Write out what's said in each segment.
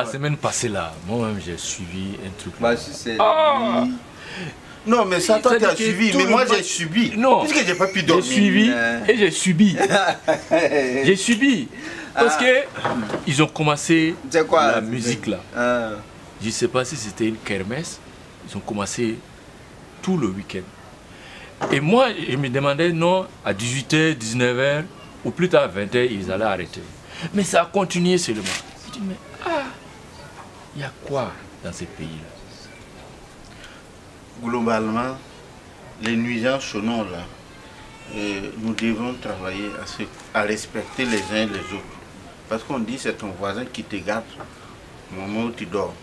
la semaine passée là, moi-même j'ai suivi un truc. Bah, si c'est... Non, mais ça, toi, tu as suivi, mais moi, j'ai subi. Non, puisque j'ai pas pu dormir. J'ai suivi et j'ai subi. J'ai subi. Parce que ils ont commencé quoi, la musique là. Je ne sais pas si c'était une kermesse. Ils ont commencé tout le week-end. Et moi, je me demandais, non, à 18h, 19h, ou plus tard à 20h, ils allaient arrêter. Mais ça a continué seulement. Je dis, mais il y a quoi dans ces pays-là? Globalement, les nuisances sonores là, nous devons travailler à respecter les uns et les autres. Parce qu'on dit c'est ton voisin qui te garde au moment où tu dors.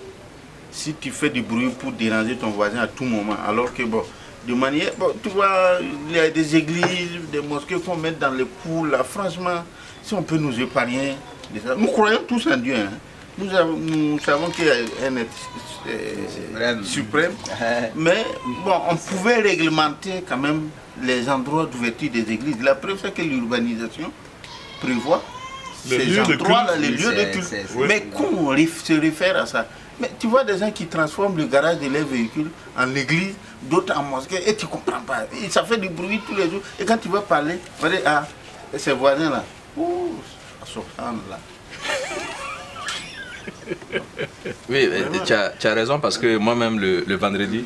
Si tu fais du bruit pour déranger ton voisin à tout moment, alors que bon, de manière, bon, tu vois, il y a des églises, des mosquées qu'on met dans les cours là, franchement, si on peut nous épargner, nous croyons tous en Dieu, hein. Nous savons qu'il y a un être suprême, mais bon, on pouvait réglementer quand même les endroits d'ouverture des églises. La preuve, c'est que l'urbanisation prévoit ces endroits-là, les lieux de culte. Mais comment on se réfère à ça? Mais tu vois des gens qui transforment le garage de leurs véhicules en église, d'autres en mosquée, et tu ne comprends pas. Et ça fait du bruit tous les jours. Et quand tu vas parler, tu vas dire, ah, ces voisins-là, ouh, là. Oui, tu as raison parce que moi-même le vendredi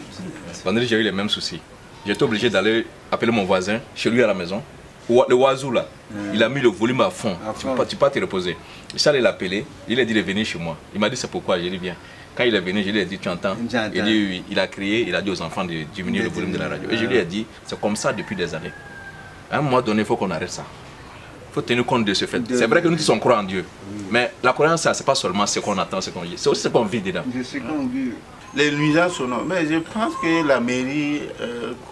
j'ai eu les mêmes soucis. J'étais obligé d'aller appeler mon voisin chez lui à la maison. Le oiseau là, il a mis le volume à fond. Tu ne peux pas te reposer. Je suis allé l'appeler, il a dit de venir chez moi. Il m'a dit c'est pourquoi, j'ai dit bien. Quand il est venu, je lui ai dit tu entends? Il dit oui, il a crié, il a dit aux enfants de diminuer le volume de la radio. Et je lui ai dit c'est comme ça depuis des années. À un moment donné, il faut qu'on arrête ça. Il faut tenir compte de ce fait. C'est vrai que nous tous on croit en Dieu. Mais la croyance, ce n'est pas seulement ce qu'on attend, ce qu'on dit. C'est aussi ce qu'on vit dedans. Les nuisances sonores. Mais je pense que la mairie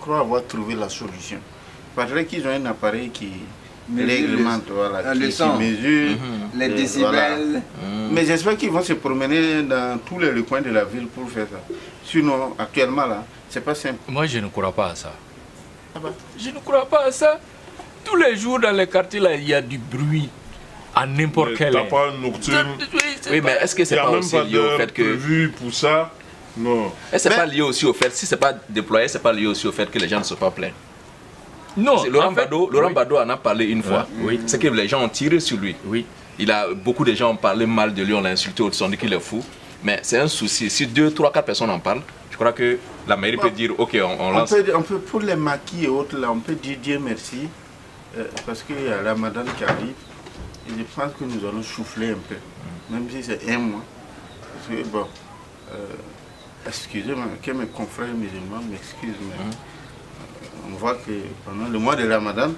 croit avoir trouvé la solution. Parce qu'ils ont un appareil qui réglemente, voilà, qui mesure les décibels. Voilà. Mais j'espère qu'ils vont se promener dans tous les recoins de la ville pour faire ça. Sinon, actuellement, là, c'est pas simple. Moi, je ne crois pas à ça. Je ne crois pas à ça. Tous les jours dans les quartiers, là, il y a du bruit à n'importe quel heure. T'as pas nocturne. Oui, mais est-ce que c'est pas aussi lié au fait que... prévu pour ça? Non. Est-ce que c'est pas lié aussi au fait, si c'est pas déployé, c'est pas lié aussi au fait que les gens ne sont pas pleins? Non. Laurent Bado en a parlé une fois. Oui. C'est que les gens ont tiré sur lui. Oui. Beaucoup de gens ont parlé mal de lui, on l'a insulté, on dit qu'il est fou. Mais c'est un souci. Si 2, 3, 4 personnes en parlent, je crois que la mairie peut dire ok, on lance. On peut, pour les maquis et autres, là, on peut dire Dieu merci. Parce qu'il y a la Ramadan qui arrive. Et je pense que nous allons souffler un peu. Même si c'est un mois. Parce que bon, excusez-moi, que mes confrères musulmans m'excusent, mais on voit que pendant le mois de Ramadan,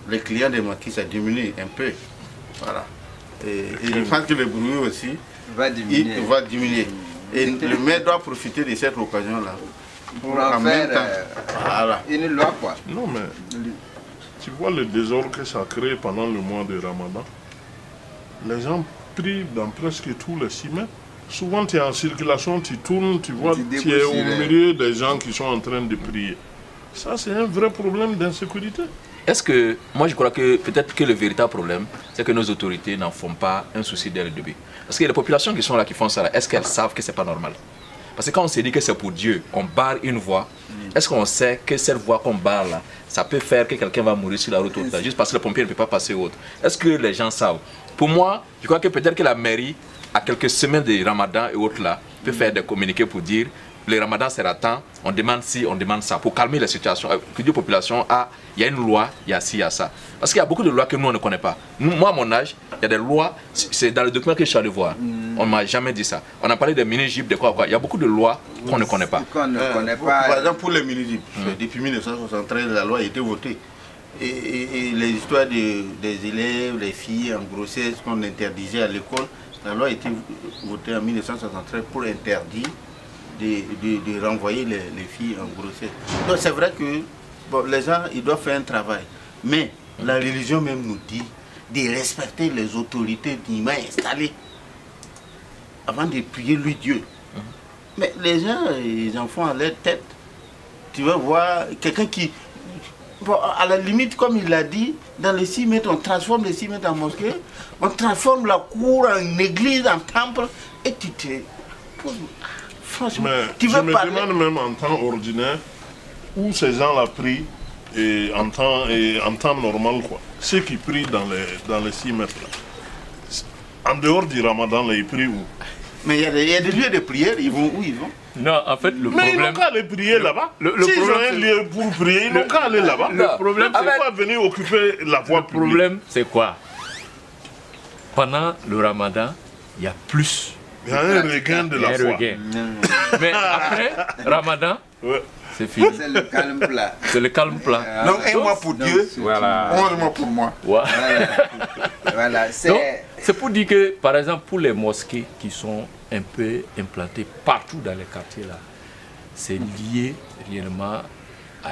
les clients des maquis ça diminue un peu. Voilà. Et je pense que le bruit aussi va diminuer. Et le maire doit profiter de cette occasion-là. Pour en faire une loi, quoi. Non, mais tu vois le désordre que ça crée pendant le mois de Ramadan. Les gens prient dans presque tous les 6 mètres. Souvent, tu es en circulation, tu tournes, tu vois, tu es au milieu des gens qui sont en train de prier. Ça, c'est un vrai problème d'insécurité. Est-ce que, moi je crois que peut-être que le véritable problème, c'est que nos autorités n'en font pas un souci dès le début. Parce que les populations qui sont là, qui font ça, est-ce qu'elles savent que c'est pas normal? Parce que quand on s'est dit que c'est pour Dieu, on barre une voie, est-ce qu'on sait que cette voie qu'on barre là, ça peut faire que quelqu'un va mourir sur la route autre, juste parce que le pompier ne peut pas passer autre? Est-ce que les gens savent? Pour moi, je crois que peut-être que la mairie, à quelques semaines de Ramadan et autres là, peut faire des communiqués pour dire le Ramadan sera temps, on demande ci, on demande ça, pour calmer la situation, pour dire aux populations, ah, il y a une loi, il y a ci, il y a ça. Parce qu'il y a beaucoup de lois que nous, on ne connaît pas. Moi, à mon âge, il y a des lois, c'est dans le document que je suis allé voir. On ne m'a jamais dit ça. On a parlé des mini-jeeps, de quoi. Il y a beaucoup de lois qu'on ne connaît pas. Par exemple, pour les mini-jeeps, depuis 1973, la loi a été votée. Et les histoires des élèves, les filles en grossesse qu'on interdisait à l'école, la loi a été votée en 1973 pour interdire de renvoyer les filles en grossesse. Donc c'est vrai que bon, les gens ils doivent faire un travail. Mais la religion même nous dit de respecter les autorités dignement installées avant de prier lui Dieu. Mais les gens, ils en font à leur tête. Tu vas voir quelqu'un qui... Bon, à la limite, comme il l'a dit, dans les 6 mètres, on transforme les 6 mètres en mosquée, on transforme la cour en église, en temple, Et tu te poses... Franchement, Mais tu je veux me parler... demande même en temps ordinaire où ces gens-là prient et en temps normal, quoi. Ceux qui prient dans les 6 mètres là. En dehors du ramadan, là, ils prient où? Mais il y a des lieux de prière, ils vont où ils vont? Non, en fait, le Mais ils n'ont problème... qu'à aller prier là-bas. le S'ils ont problème, un lieu pour prier, ils n'ont qu'à aller là-bas. Le problème, c'est pas venir occuper la voie publique. Le problème, c'est quoi? Pendant le ramadan, il y a plus. Il y a un regain de la foi. Mais après ramadan, Ouais. c'est fini. C'est le calme plat. C'est le calme plat. Donc un mois pour Dieu, Voilà. 11 mois pour moi. Ouais. Voilà, Donc, c'est... c'est pour dire que, par exemple, pour les mosquées qui sont un peu implantées partout dans les quartiers là, c'est lié réellement à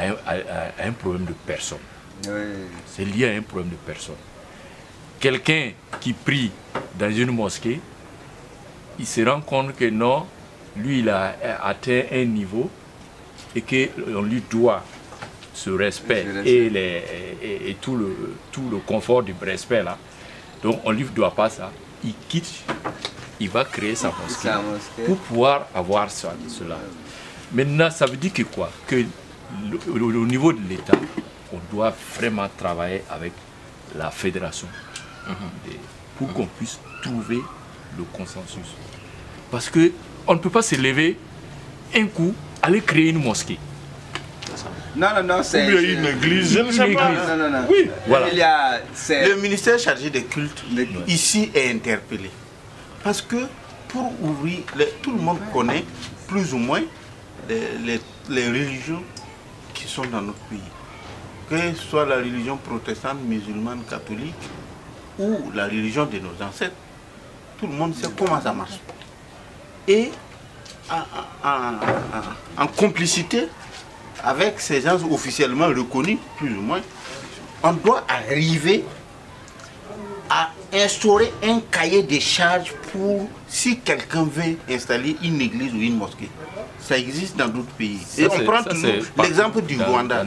un problème de personne. Oui. C'est lié à un problème de personne. Quelqu'un qui prie dans une mosquée, il se rend compte que non, lui il a atteint un niveau et qu'on lui doit ce respect et tout le confort du respect là. Donc on ne lui doit pas ça. Il quitte, il va créer sa mosquée pour pouvoir avoir cela. Maintenant, ça veut dire que quoi? Que au niveau de l'État, on doit vraiment travailler avec la fédération pour qu'on puisse trouver le consensus. Parce qu'on ne peut pas se lever un coup, aller créer une mosquée. Non, c'est... Ou bien une église, je ne sais pas. Non. Oui, voilà. Il y a... Le ministère chargé des cultes ici est interpellé. Parce que pour ouvrir, tout le monde connaît plus ou moins les religions qui sont dans notre pays. Que ce soit la religion protestante, musulmane, catholique ou la religion de nos ancêtres, tout le monde sait comment ça marche. Et en complicité avec ces gens officiellement reconnus, plus ou moins, on doit arriver à instaurer un cahier des charges pour si quelqu'un veut installer une église ou une mosquée. Ça existe dans d'autres pays. Et on prend toujours l'exemple du Rwanda,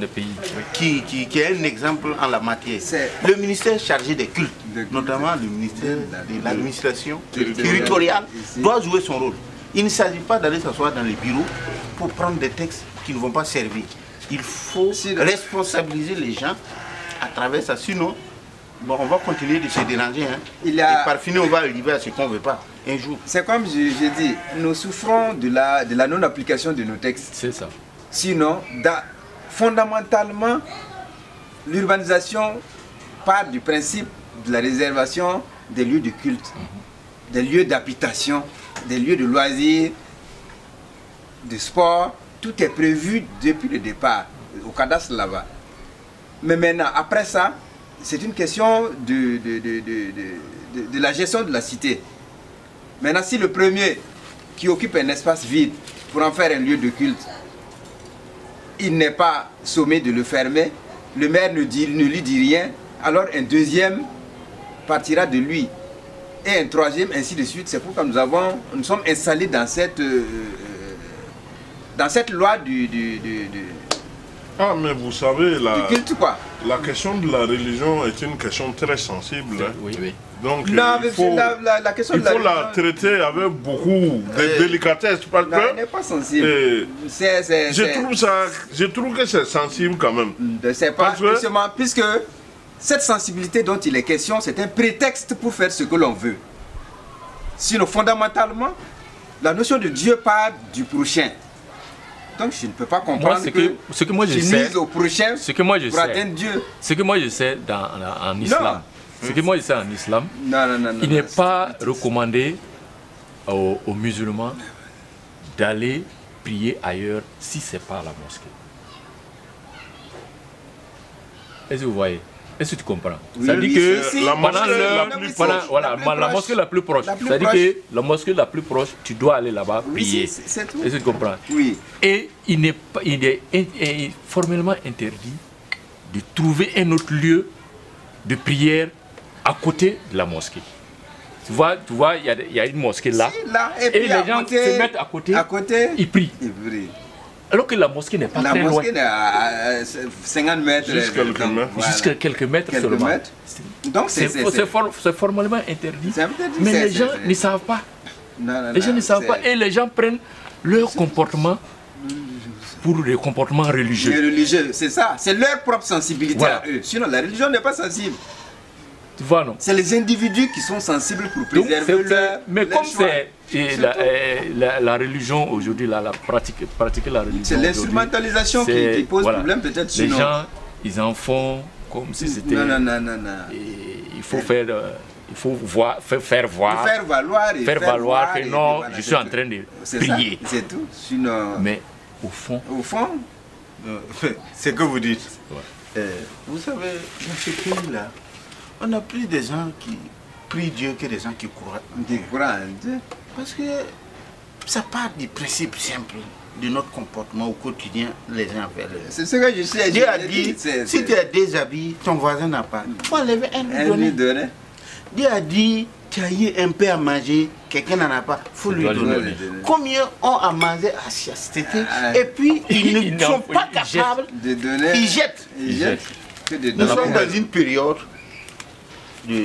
qui est un exemple en la matière. Le ministère chargé des cultes, notamment le ministère de l'administration territoriale, doit jouer son rôle. Il ne s'agit pas d'aller s'asseoir dans les bureaux pour prendre des textes qui ne vont pas servir. Il faut responsabiliser les gens à travers ça. Sinon, bon, on va continuer de se déranger. Hein. Et par finir, on va arriver à ce qu'on ne veut pas. Un jour. C'est comme j'ai dit, nous souffrons de la non-application de nos textes. C'est ça. Sinon, fondamentalement, l'urbanisation part du principe de la réservation des lieux de culte, des lieux d'habitation, des lieux de loisirs, de sport. Tout est prévu depuis le départ, au cadastre là-bas. Mais maintenant, après ça, c'est une question de la gestion de la cité. Maintenant, si le premier qui occupe un espace vide pour en faire un lieu de culte, il n'est pas sommé de le fermer, le maire ne lui dit rien, alors un deuxième partira de lui, et un troisième, ainsi de suite. C'est pourquoi nous sommes installés dans cette loi du Ah, mais vous savez, culte, quoi. La question de la religion est une question très sensible. Hein. Oui. Donc, Non, il faut la question de la religion, la traiter avec beaucoup de délicatesse. Parce non, elle que n'est pas sensible. je trouve que c'est sensible quand même. C'est pas Parce que- justement, puisque cette sensibilité dont il est question, c'est un prétexte pour faire ce que l'on veut. Sinon, fondamentalement, la notion de Dieu part du prochain. Donc je ne peux pas comprendre ce que moi je tu sais, mises au prochain pour atteindre Dieu. Ce que moi je sais en islam, ce que moi je sais en islam, il n'est pas recommandé aux musulmans d'aller prier ailleurs si ce n'est pas à la mosquée. Est-ce que vous voyez? Est-ce que tu comprends? Ça dit que la pendant la mosquée la plus proche, ça dit que la mosquée la plus proche, tu dois aller là-bas prier. C'est tout. Est-ce que tu comprends? Oui. Et il est formellement interdit de trouver un autre lieu de prière à côté de la mosquée. Tu vois, il y a une mosquée là, et les gens se mettent à côté, ils prient. Alors que la mosquée n'est pas très loin. La mosquée est à 50 mètres. Jusqu'à quelques mètres seulement. Donc c'est formellement interdit. Mais les gens ne savent pas. Les gens ne savent pas. Et les gens prennent leur comportement pour les comportements religieux. Les religieux, c'est ça. C'est leur propre sensibilité Voilà. à eux. Sinon, la religion n'est pas sensible. Tu vois, non? C'est les individus qui sont sensibles pour Donc, préserver leur. mais leur comme choix. c'est la religion aujourd'hui, pratiquer la religion. C'est l'instrumentalisation qui pose problème peut-être Les sinon. gens, ils en font comme si c'était. Non. Il faut faire. Il faut faire voir. Faire valoir. Et Faire valoir que et non, voilà, je suis en train de c'est prier. ça, c'est tout. Sinon, Mais au fond, c'est que vous dites. Ouais. Vous savez, dans ce pays-là, on a plus de gens qui prient Dieu que des gens qui croient. des courants, Dieu. Parce que ça part du principe simple de notre comportement au quotidien les uns envers les autres. C'est ce que je sais. Dieu a dit, si tu as des habits, ton voisin n'a pas. Il faut enlever un lui donner. donner. Dieu a dit, tu as eu un peu à manger, quelqu'un n'en a pas, il faut lui donner. Combien ont à manger à satiété et puis ils ne sont pas capables De donner. ils jettent. Ils jettent. Que de Nous donner. sommes dans une période de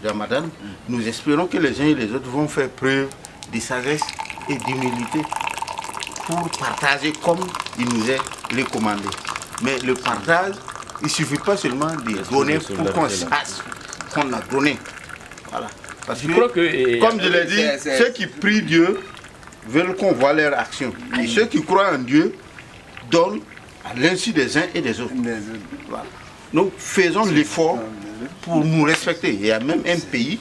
Ramadan. Nous espérons que les uns et les autres vont faire preuve de sagesse et d'humilité pour partager comme il nous est recommandé. Mais le partage, il ne suffit pas seulement de donner pour qu'on sache qu'on a donné. Voilà. Parce je crois que, comme je l'ai dit, ceux qui prient Dieu veulent qu'on voit leur action. Et ceux qui croient en Dieu donnent à l'insu des uns et des autres. Voilà. Donc faisons l'effort pour nous respecter. Il y a même un pays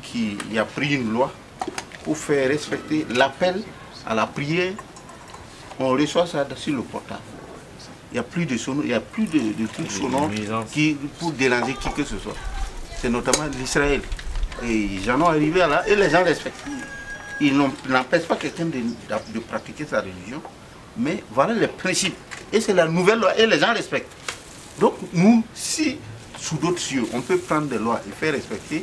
qui a pris une loi pour faire respecter l'appel à la prière. On reçoit ça sur le portable. Il n'y a plus de sonore, il n'y a plus de trucs sonores pour déranger qui que ce soit. C'est notamment l'Israël. Et j'en ai arrivé à là et les gens respectent. Ils n'empêchent pas quelqu'un de pratiquer sa religion, mais voilà les principes. Et c'est la nouvelle loi et les gens respectent. Donc nous, si sous d'autres cieux, on peut prendre des lois et faire respecter,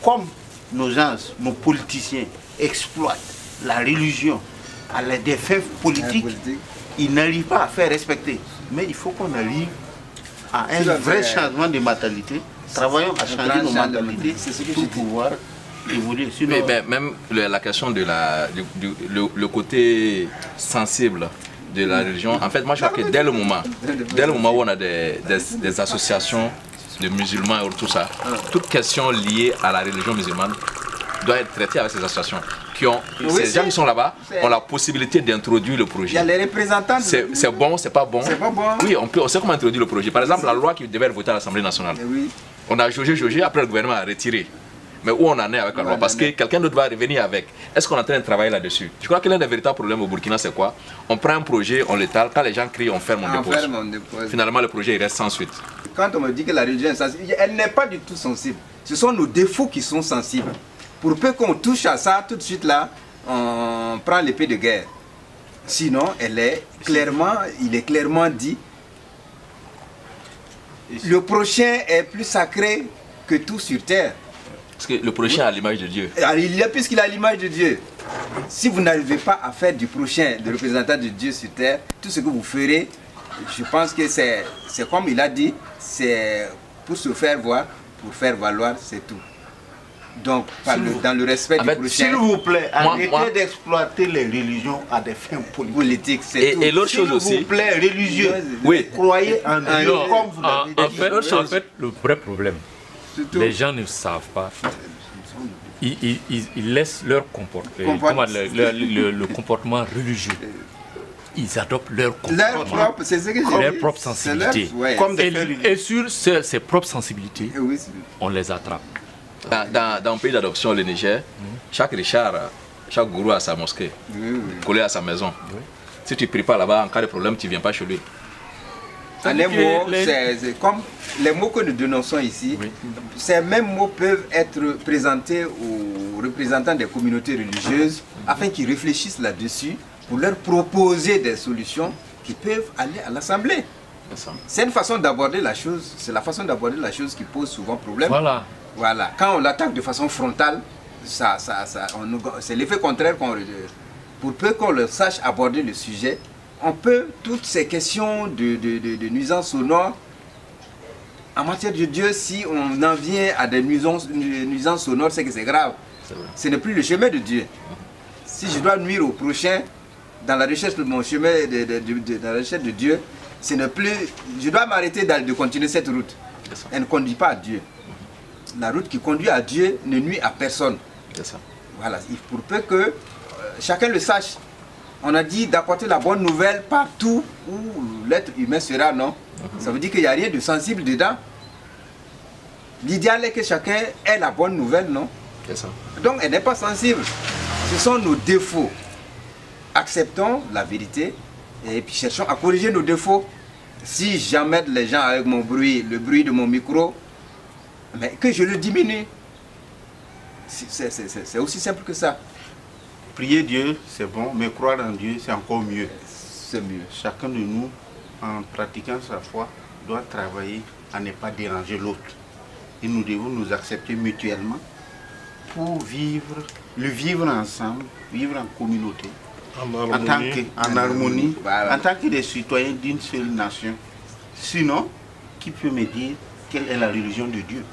comme nos gens, nos politiciens exploitent la religion à des fins politiques, ils n'arrivent pas à faire respecter. Mais il faut qu'on arrive à un vrai changement de mentalité. Travaillons à changer nos mentalités pour pouvoir évoluer. Sinon, Mais même la question de le côté sensible de la religion, en fait, moi je crois que dès le moment où on a des associations de musulmans et tout ça, toute question liée à la religion musulmane doit être traitée avec ces associations. Ces gens qui sont là-bas ont la possibilité d'introduire le projet. Il y a les représentants. C'est bon, c'est pas bon. C'est pas bon. Oui, on sait comment introduire le projet. Par exemple, la loi qui devait être votée à l'Assemblée nationale. Oui. On a jaugé, après le gouvernement a retiré. Mais où on en est avec la loi? Parce que quelqu'un d'autre va revenir avec. Est-ce qu'on est en train de travailler là-dessus? Je crois que l'un des véritables problèmes au Burkina, c'est quoi? On prend un projet, on l'étale, quand les gens crient, on ferme, on dépose. Finalement, le projet il reste sans suite. Quand on me dit que la religion est sensible, elle n'est pas du tout sensible. Ce sont nos défauts qui sont sensibles. Pour peu qu'on touche à ça, tout de suite là, on prend l'épée de guerre. Sinon, il est clairement dit, le prochain est plus sacré que tout sur terre. Parce que le prochain a l'image de Dieu. Puisqu'il a l'image de Dieu. Si vous n'arrivez pas à faire du prochain le représentant de Dieu sur terre, tout ce que vous ferez, je pense que c'est comme il a dit, c'est pour se faire voir, pour faire valoir, c'est tout. Donc, dans le respect du prochain. S'il vous plaît, arrêtez d'exploiter les religions à des fins politiques. Et l'autre chose aussi. S'il vous plaît, religieux, oui. croyez en Dieu comme vous l'avez dit. En fait, le vrai problème, les gens ne savent pas. Ils laissent leur comportement, le comportement religieux. Ils adoptent leur comportement, leur propre sensibilité. Et sur ces propres sensibilités, on les attrape. Dans un pays d'adoption, le Niger, chaque Richard, chaque gourou a sa mosquée, collée à sa maison. Si tu ne pries pas là-bas, en cas de problème, tu ne viens pas chez lui. C'est comme les mots que nous dénonçons ici, ces mêmes mots peuvent être présentés aux représentants des communautés religieuses afin qu'ils réfléchissent là-dessus pour leur proposer des solutions qui peuvent aller à l'Assemblée. C'est une façon d'aborder la chose, c'est la façon d'aborder la chose qui pose souvent problème. Voilà. Quand on l'attaque de façon frontale, c'est l'effet contraire qu'on reçoit. Pour peu qu'on le sache aborder le sujet, on peut, toutes ces questions de nuisances sonores, en matière de Dieu, si on en vient à des nuisances sonores, c'est que c'est grave. Ce n'est plus le chemin de Dieu. Si je dois nuire au prochain dans la recherche de mon chemin, dans la recherche de Dieu, ce n'est plus... Je dois m'arrêter de continuer cette route. Elle ne conduit pas à Dieu. La route qui conduit à Dieu ne nuit à personne. Voilà, pour peu que chacun le sache. On a dit d'apporter la bonne nouvelle partout où l'être humain sera, non? Ça veut dire qu'il n'y a rien de sensible dedans. L'idéal est que chacun ait la bonne nouvelle, non? Donc elle n'est pas sensible. Ce sont nos défauts. Acceptons la vérité et puis cherchons à corriger nos défauts. Si j'emmène les gens avec mon bruit, le bruit de mon micro, mais que je le diminue. C'est aussi simple que ça. Prier Dieu, c'est bon, mais croire en Dieu, c'est encore mieux. C'est mieux. Chacun de nous, en pratiquant sa foi, doit travailler à ne pas déranger l'autre. Et nous devons nous accepter mutuellement pour vivre ensemble, vivre en communauté, en harmonie, voilà. En tant que des citoyens d'une seule nation. Sinon, qui peut me dire quelle est la religion de Dieu?